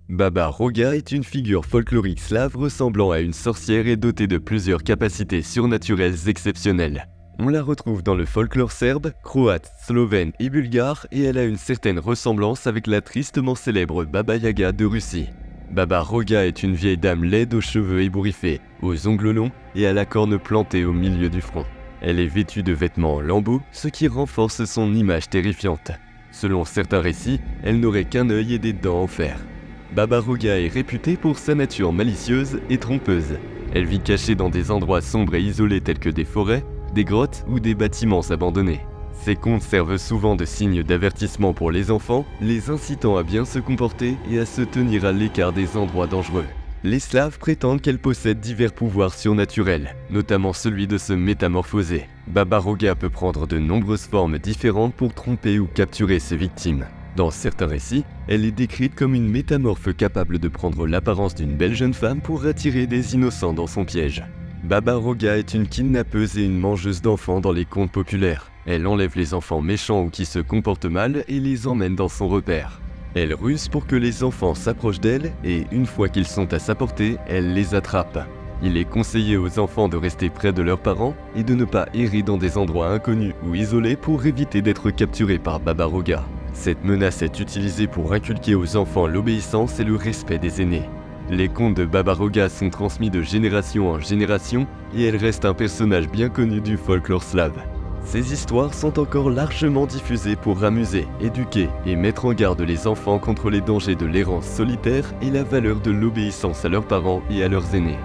Baba Roga est une figure folklorique slave ressemblant à une sorcière et dotée de plusieurs capacités surnaturelles exceptionnelles. On la retrouve dans le folklore serbe, croate, slovène et bulgare et elle a une certaine ressemblance avec la tristement célèbre Baba Yaga de Russie. Baba Roga est une vieille dame laide aux cheveux ébouriffés, aux ongles longs et à la corne plantée au milieu du front. Elle est vêtue de vêtements en lambeaux, ce qui renforce son image terrifiante. Selon certains récits, elle n'aurait qu'un œil et des dents en fer. Baba Roga est réputée pour sa nature malicieuse et trompeuse. Elle vit cachée dans des endroits sombres et isolés tels que des forêts, des grottes ou des bâtiments abandonnés. Ces contes servent souvent de signe d'avertissement pour les enfants, les incitant à bien se comporter et à se tenir à l'écart des endroits dangereux. Les Slaves prétendent qu'elle possède divers pouvoirs surnaturels, notamment celui de se métamorphoser. Baba Roga peut prendre de nombreuses formes différentes pour tromper ou capturer ses victimes. Dans certains récits, elle est décrite comme une métamorphe capable de prendre l'apparence d'une belle jeune femme pour attirer des innocents dans son piège. Baba Roga est une kidnappeuse et une mangeuse d'enfants dans les contes populaires. Elle enlève les enfants méchants ou qui se comportent mal et les emmène dans son repère. Elle ruse pour que les enfants s'approchent d'elle et une fois qu'ils sont à sa portée, elle les attrape. Il est conseillé aux enfants de rester près de leurs parents et de ne pas errer dans des endroits inconnus ou isolés pour éviter d'être capturés par Baba Roga. Cette menace est utilisée pour inculquer aux enfants l'obéissance et le respect des aînés. Les contes de Baba Roga sont transmis de génération en génération et elle reste un personnage bien connu du folklore slave. Ces histoires sont encore largement diffusées pour amuser, éduquer et mettre en garde les enfants contre les dangers de l'errance solitaire et la valeur de l'obéissance à leurs parents et à leurs aînés.